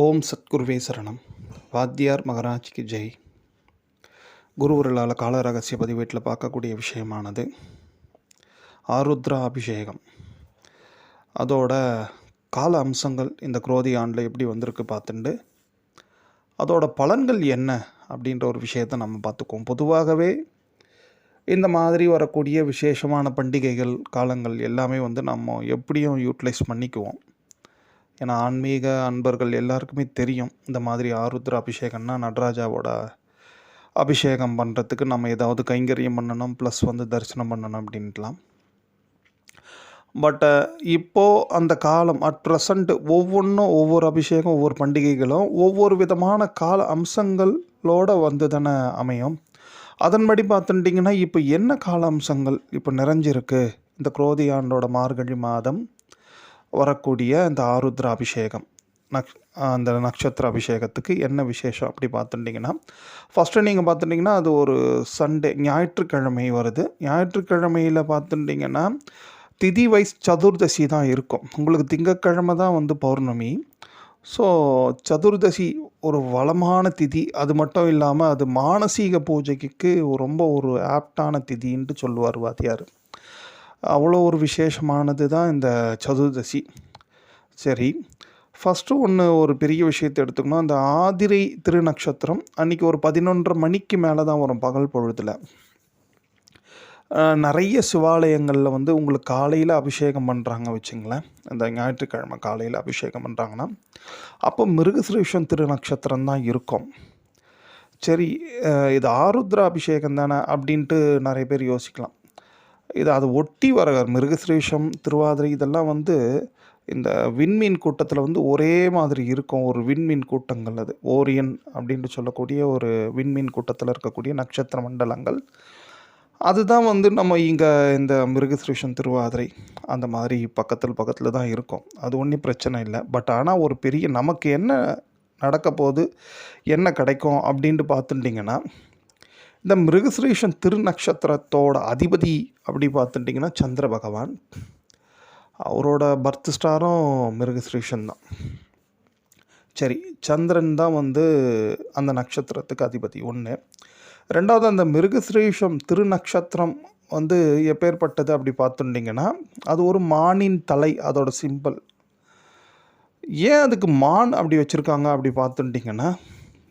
ஓம் சத்குருவே சரணம். வாத்தியார் மகராஜ்க்கு ஜெய். குருவருளால் கால ரகசிய பதிவேட்டில் பார்க்கக்கூடிய விஷயமானது ஆருத்ரா அபிஷேகம். அதோட கால அம்சங்கள் இந்த குரோதி ஆண்டில் எப்படி வந்திருக்கு பார்த்துட்டு அதோட பலன்கள் என்ன அப்படின்ற ஒரு விஷயத்தை நம்ம பார்த்துக்குவோம். பொதுவாகவே இந்த மாதிரி வரக்கூடிய விசேஷமான பண்டிகைகள் காலங்கள் எல்லாமே நம்ம எப்படியும் யூட்டிலைஸ் பண்ணிக்குவோம். ஏன்னா ஆன்மீக அன்பர்கள் எல்லாருக்குமே தெரியும், இந்த மாதிரி ஆருத்ரா அபிஷேகம்னா நடராஜாவோட அபிஷேகம் பண்ணுறதுக்கு நம்ம ஏதாவது கைங்கரியம் பண்ணணும், ப்ளஸ் தரிசனம் பண்ணணும் அப்படின்ட்டுலாம். பட் இப்போது அந்த காலம் அட் ப்ரெசண்ட் ஒவ்வொன்றும் ஒவ்வொரு அபிஷேகம் ஒவ்வொரு பண்டிகைகளும் ஒவ்வொரு விதமான கால அம்சங்களோடு தானே அமையும். அதன்படி பார்த்துட்டிங்கன்னா இப்போ என்ன கால அம்சங்கள் இப்போ நிறைஞ்சிருக்கு இந்த குரோதி ஆண்டோட மார்கழி மாதம் வரக்கூடிய இந்த ஆருத்ரா அபிஷேகம் அந்த நட்சத்திர அபிஷேகத்துக்கு என்ன விசேஷம் அப்படி பார்த்துட்டிங்கன்னா, ஃபஸ்ட்டு நீங்கள் பார்த்துட்டிங்கன்னா அது ஒரு சண்டே ஞாயிற்றுக்கிழமை வருது. ஞாயிற்றுக்கிழமையில் பார்த்துட்டிங்கன்னா திதி வைஸ் சதுர்தசி தான் இருக்கும். உங்களுக்கு திங்கக்கிழமை தான் பௌர்ணமி. ஸோ சதுர்தசி ஒரு வளமான திதி. அது மட்டும் இல்லாமல் அது மானசீக பூஜைக்கு ரொம்ப ஒரு ஆப்டான திதின்ட்டு சொல்லுவார் வாத்தியார். அவ்வளோ ஒரு விசேஷமானது தான் இந்த சதுர்தசி. சரி, ஃபஸ்ட்டு ஒரு பெரிய விஷயத்தை எடுத்துக்கணும். அந்த ஆதிரை திருநக்ஷத்திரம் அன்றைக்கி ஒரு 11:30 மணிக்கு மேலே தான் வரும், பகல் பொழுதில். நிறைய சிவாலயங்களில் உங்களுக்கு காலையில் அபிஷேகம் பண்ணுறாங்க வச்சுங்களேன். இந்த ஞாயிற்றுக்கிழமை காலையில் அபிஷேகம் பண்ணுறாங்கன்னா அப்போ மிருகசிரீஷம் திருநக்ஷத்திரம் தான் இருக்கும். சரி, இது ஆருத்ரா அபிஷேகம் தானே அப்படின்ட்டு நிறைய பேர் யோசிக்கலாம். இது அதை ஒட்டி வர மிருகசிரீஷம் திருவாதிரை இதெல்லாம் இந்த விண்மீன் கூட்டத்தில் ஒரே மாதிரி இருக்கும். ஒரு விண்மீன் கூட்டங்கள், அது ஓரியன் அப்படின்ட்டு சொல்லக்கூடிய ஒரு விண்மீன் கூட்டத்தில் இருக்கக்கூடிய நட்சத்திர மண்டலங்கள். அதுதான் நம்ம இங்கே இந்த மிருகசிரீஷம் திருவாதிரை அந்த மாதிரி பக்கத்தில் தான் இருக்கும். அது ஒன்றும் பிரச்சனை இல்லை. பட் ஆனால் ஒரு பெரிய நமக்கு என்ன நடக்க போகுது, என்ன கிடைக்கும் அப்படின்ட்டு பார்த்துட்டிங்கன்னா, இந்த மிருகசிரீஷம் திருநக்ஷத்திரத்தோட அதிபதி அப்படி பார்த்துட்டிங்கன்னா சந்திர பகவான். அவரோட பர்த் ஸ்டாரும் மிருகசிரீஷன் தான். சரி, சந்திரன் தான் அந்த நட்சத்திரத்துக்கு அதிபதி. ஒன்று. ரெண்டாவது, அந்த மிருகசிரீஷம் திருநக்ஷத்திரம் எப்பேற்பட்டது அப்படி பார்த்துட்டிங்கன்னா, அது ஒரு மானின் தலை, அதோட சிம்பிள். ஏன் அதுக்கு மான் அப்படி வச்சுருக்காங்க அப்படி பார்த்துட்டிங்கன்னா,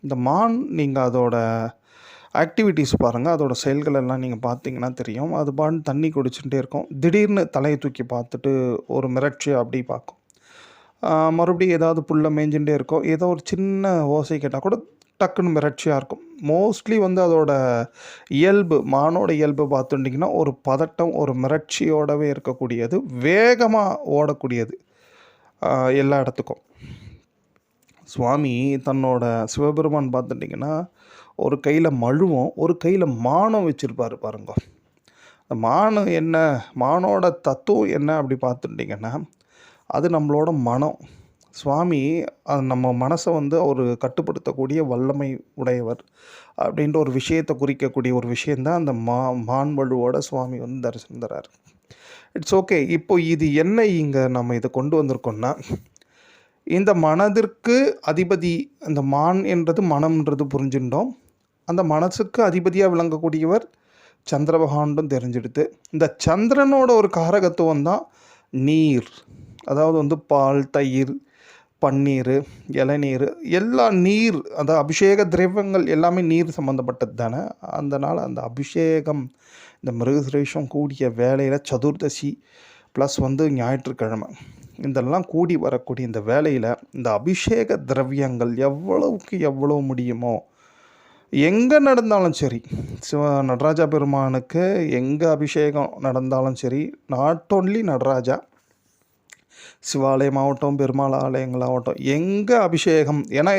இந்த மான் நீங்கள் அதோட ஆக்டிவிட்டீஸ் பாருங்கள், அதோடய செயல்கள் எல்லாம் நீங்கள் பார்த்தீங்கன்னா தெரியும். அது தண்ணி குடிச்சுட்டே இருக்கும். திடீர்னு தலையை தூக்கி பார்த்துட்டு ஒரு மிரட்சியை அப்படி பார்க்கும். மறுபடியும் ஏதாவது புல்லை மேய்ஞ்சுட்டே இருக்கும். ஏதோ ஒரு சின்ன ஓசை கேட்டால் கூட டக்குன்னு மிரட்சியாக இருக்கும். மோஸ்ட்லி அதோட இயல்பு, மானோட இயல்பு பார்த்துட்டிங்கன்னா ஒரு பதட்டம், ஒரு மிரட்சியோடவே இருக்கக்கூடியது, வேகமாக ஓடக்கூடியது எல்லா இடத்துக்கும். சுவாமி தன்னோட சிவபெருமான் பார்த்துட்டிங்கன்னா ஒரு கையில் மழுவும் ஒரு கையில் மானம் வச்சுருப்பார் பாருங்க. மானம் என்ன, மானோட தத்துவம் என்ன அப்படி பார்த்துட்டிங்கன்னா, அது நம்மளோட மனம். சுவாமி நம்ம மனசை அவர் கட்டுப்படுத்தக்கூடிய வல்லமை உடையவர் அப்படின்ற ஒரு விஷயத்தை குறிக்கக்கூடிய ஒரு விஷயந்தான் அந்த மான் வலுவோட சுவாமி தரிசனம் தரார். It's okay. இப்போ இது என்ன இங்கே நம்ம இதை கொண்டு வந்திருக்கோம்னா, இந்த மனதிற்கு அதிபதி அந்த மான் என்றது மனம்ன்றது புரிஞ்சுட்டோம். அந்த மனசுக்கு அதிபதியாக விளங்கக்கூடியவர் சந்திர பகவான்டும் தெரிஞ்சிடுது. இந்த சந்திரனோட ஒரு காரகத்துவம் தான் நீர். அதாவது பால், தயிர், பன்னீர், இளநீர் எல்லாம் நீர். அந்த அபிஷேக திரவியங்கள் எல்லாமே நீர் சம்மந்தப்பட்டது தானே. அதனால் அந்த அபிஷேகம் இந்த மிருகசிரீஷம் கூடிய வேலையில் சதுர்தசி ப்ளஸ் ஞாயிற்றுக்கிழமை இதெல்லாம் கூடி வரக்கூடிய இந்த வேலையில் இந்த அபிஷேக திரவியங்கள் எவ்வளவுக்கு எவ்வளோ முடியுமோ எங்கே நடந்தாலும் சரி, நடராஜா பெருமானுக்கு எங்கே அபிஷேகம் நடந்தாலும் சரி, நாட் ஓன்லி நடராஜா, சிவாலயமாகட்டும் பெருமாள் ஆலயங்களாகட்டும், எங்கே அபிஷேகம். ஏன்னா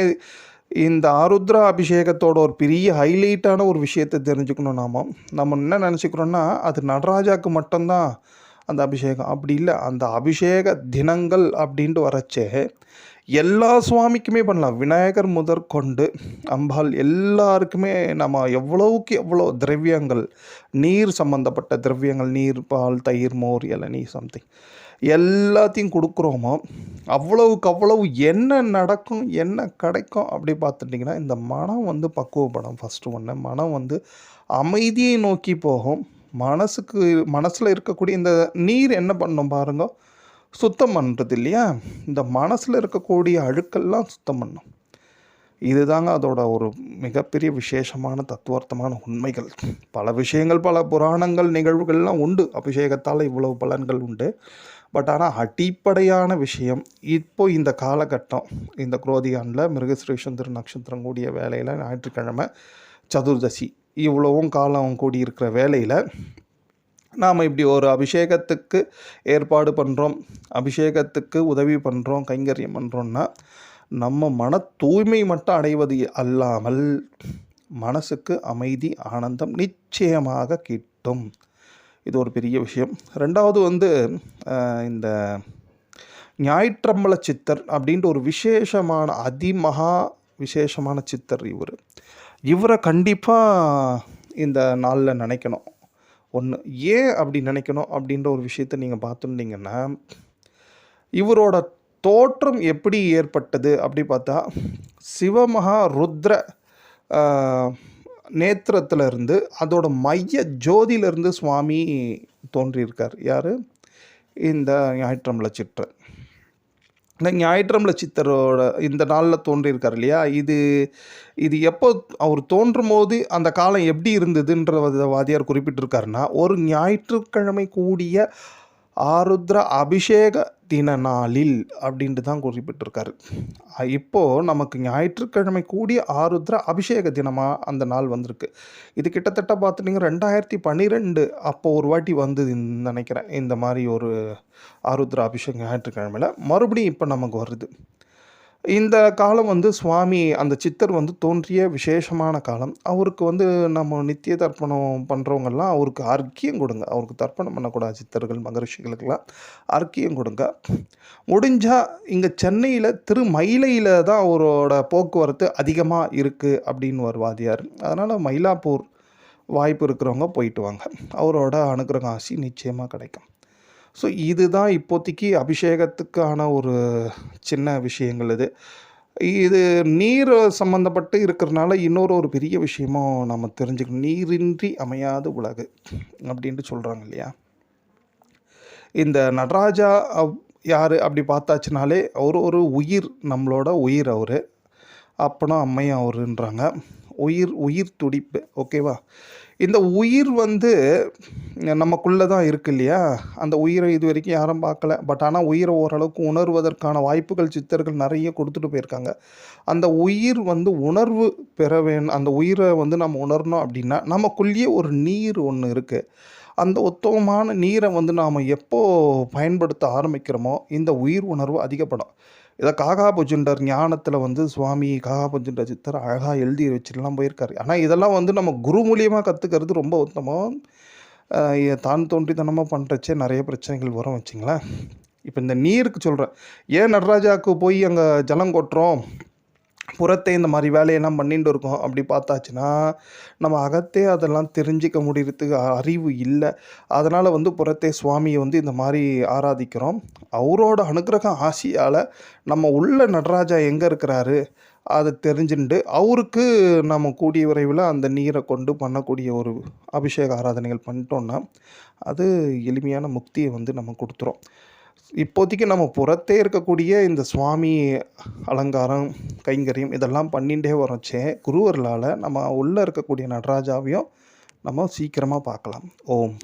இந்த ஆருத்ரா அபிஷேகத்தோட ஒரு பெரிய ஹைலைட்டான ஒரு விஷயத்தை தெரிஞ்சுக்கணும். நம்ம என்ன நினச்சிக்கிறோன்னா அது நடராஜாவுக்கு மட்டும்தான் அந்த அபிஷேகம். அப்படி இல்லை. அந்த அபிஷேக தினங்கள் அப்படின்ட்டு வரச்சே எல்லா சுவாமிக்குமே பண்ணலாம். விநாயகர் முதற்கொண்டு அம்பாள் எல்லாருக்குமே நம்ம எவ்வளவுக்கு எவ்வளோ திரவியங்கள், நீர் சம்மந்தப்பட்ட திரவியங்கள், நீர், பால், தயிர், மோர், இளநீ சம்திங் எல்லாத்தையும் கொடுக்குறோமோ அவ்வளவுக்கு அவ்வளவு என்ன நடக்கும் என்ன கிடைக்கும் அப்படி பார்த்துட்டிங்கன்னா இந்த மனம் வந்து பக்குவப்படும். ஃபஸ்ட்டு ஒன்று மனம் வந்து அமைதியை நோக்கி போகும். மனசில் இருக்கக்கூடிய இந்த நீர் என்ன பண்ணும் பாருங்க, சுத்தம் பண்ணுறது இல்லையா, இந்த மனசில் இருக்கக்கூடிய அழுக்கெல்லாம் சுத்தம் பண்ணும். இதுதாங்க அதோட ஒரு மிகப்பெரிய விசேஷமான தத்துவார்த்தமான உண்மைகள். பல விஷயங்கள் பல புராணங்கள் நிகழ்வுகள்லாம் உண்டு, அபிஷேகத்தால் இவ்வளவு பலன்கள் உண்டு. பட் ஆனால் அடிப்படையான விஷயம் இப்போ இந்த காலகட்டம், இந்த குரோதியானில் மிருகசிரீஷம் திருநக்ஷத்திரம் கூடிய வேலையில் ஞாயிற்றுக்கிழமை சதுர்தசி இவ்வளவும் காலம் கூடி இருக்கிற வேலையில் நாம் இப்படி ஒரு அபிஷேகத்துக்கு ஏற்பாடு பண்ணுறோம், அபிஷேகத்துக்கு உதவி பண்ணுறோம், கைங்கரியம் பண்ணுறோன்னா நம்ம மன தூய்மை மட்டும் அடைவது அல்லாமல் மனசுக்கு அமைதி ஆனந்தம் நிச்சயமாக கிட்டும். இது ஒரு பெரிய விஷயம். ரெண்டாவது வந்து இந்த ஞாயிற்றம்பல சித்தர் அப்படின்ட்டு ஒரு விசேஷமான அதிமகா விசேஷமான சித்தர் இவரை கண்டிப்பாக இந்த நாளில் நினைக்கணும். ஒன்று ஏன் அப்படி நினைக்கணும் அப்படின்ற ஒரு விஷயத்தை நீங்கள் பார்த்துட்டிங்கன்னா, இவரோட தோற்றம் எப்படி ஏற்பட்டது அப்படி பார்த்தா சிவமகா ருத்ர நேத்திரத்திலிருந்து அதோட மைய ஜோதியிலிருந்து சுவாமி தோன்றியிருக்கார். யார்? இந்த ஞாயிற்றம்பல சித்தர். இந்த ஞாயிற்றம்பல சித்தரோட இந்த நாளில் தோன்றியிருக்கார் இல்லையா, இது எப்போ அவர் தோன்றும் போது அந்த காலம் எப்படி இருந்ததுன்ற வாதியார் குறிப்பிட்டிருக்காருன்னா, ஒரு ஞாயிற்றுக்கிழமை கூடிய ஆருத்ர அபிஷேக தின நாளில் அப்படின்ட்டு தான் குறிப்பிட்டிருக்காரு. இப்போது நமக்கு ஞாயிற்றுக்கிழமை கூடிய ஆருத்ர அபிஷேக தினமாக அந்த நாள் வந்திருக்கு. இது கிட்டத்தட்ட பார்த்துட்டிங்கன்னா 2012 அப்போது ஒரு வாட்டி வந்ததுன்னு நினைக்கிறேன். இந்த மாதிரி ஒரு ஆருத்ர அபிஷேகம் ஞாயிற்றுக்கிழமையில் மறுபடியும் இப்போ நமக்கு வருது. இந்த காலம் வந்து சுவாமி அந்த சித்தர் வந்து தோன்றிய விசேஷமான காலம். அவருக்கு வந்து நம்ம நித்திய தர்ப்பணம் பண்ணுறவங்கெல்லாம் அவருக்கு அர்க்கியம் கொடுங்க. அவருக்கு தர்ப்பணம் பண்ணக்கூடாது சித்தர்கள் மகரிஷிகளுக்கெல்லாம் அர்க்கியம் கொடுங்க. முடிஞ்சால் இங்கே சென்னையில் திருமயிலையில் தான் அவரோட போக்குவரத்து அதிகமாக இருக்குது அப்படின்னு ஒரு வாதியார். அதனால் மயிலாப்பூர் வாய்ப்பு இருக்கிறவங்க போயிட்டு வாங்க, அவரோட அனுக்கிரக ஆசி நிச்சயமாக கிடைக்கும். ஸோ இதுதான் இப்போதைக்கு அபிஷேகத்துக்கான ஒரு சின்ன விஷயங்கள். இது நீர் சம்மந்தப்பட்டு இருக்கிறனால ஒரு பெரிய விஷயமும் நம்ம தெரிஞ்சுக்கணும். நீரின்றி அமையாத உலகு அப்படின்ட்டு சொல்கிறாங்க இல்லையா. இந்த நடராஜா யார் அப்படி பார்த்தாச்சுனாலே ஒரு உயிர், நம்மளோட உயிர் அவர். அப்பனும் அம்மையும் அவருன்றாங்க. உயிர் துடிப்பு. ஓகேவா. இந்த உயிர் வந்து நமக்குள்ளே தான் இருக்குது இல்லையா. அந்த உயிரை இது வரைக்கும் யாரும் பார்க்கல. பட் ஆனால் உயிரை ஓரளவுக்கு உணர்வதற்கான வாய்ப்புகள் சித்தர்கள் நிறைய கொடுத்துட்டு போயிருக்காங்க. அந்த உயிர் வந்து உணர்வு பெற அந்த உயிரை வந்து நம்ம உணரணும் அப்படின்னா நமக்குள்ளேயே ஒரு நீர் ஒன்று இருக்குது. அந்த உத்தமமான நீரை வந்து நாம் எப்போ பயன்படுத்த ஆரம்பிக்கிறோமோ இந்த உயிர் உணர்வு அதிகப்படும். இதை காகாபுஜண்டர் ஞானத்தில் வந்து சுவாமி காகாபுஜண்டர் சித்தர் அழகாக எழுதி வச்சுட்டுலாம் போயிருக்காரு. ஆனால் இதெல்லாம் வந்து நம்ம குரு மூலியமாக கற்றுக்கிறது ரொம்ப உத்தமம். தான் தோன்றித்தனமாக பண்ணுறச்சே நிறைய பிரச்சனைகள் வரும் வச்சுங்களேன். இப்போ இந்த நீருக்கு சொல்கிறேன், ஏன் நடராஜாவுக்கு போய் அங்கே ஜலம் கொட்டுறோம், புறத்தே இந்த மாதிரி வேலையெல்லாம் பண்ணிட்டு இருக்கோம் அப்படி பார்த்தாச்சுன்னா நம்ம அகத்தே அதெல்லாம் தெரிஞ்சிக்க முடியறதுக்கு அறிவு இல்லை. அதனால் வந்து புறத்தே சுவாமியை வந்து இந்த மாதிரி ஆராதிக்கிறோம். அவரோட அனுக்கிரகம் ஆசியால் நம்ம உள்ள நடராஜா எங்கே இருக்கிறாரு அதை தெரிஞ்சுட்டு அவருக்கு நம்ம கூடிய விரைவில் அந்த நீரை கொண்டு பண்ணக்கூடிய ஒரு அபிஷேக ஆராதனைகள் பண்ணிட்டோன்னா அது எளிமையான முக்தியை வந்து நம்ம கொடுத்துரும். இப்போதைக்கு நம்ம புறத்தே இருக்கக்கூடிய இந்த சுவாமி அலங்காரம் கைங்கரியம் இதெல்லாம் பண்ணிகிட்டே வரோச்சே குருவர்களால் நம்ம உள்ளே இருக்கக்கூடிய நடராஜாவையும் நம்ம சீக்கிரமாக பார்க்கலாம். ஓம்.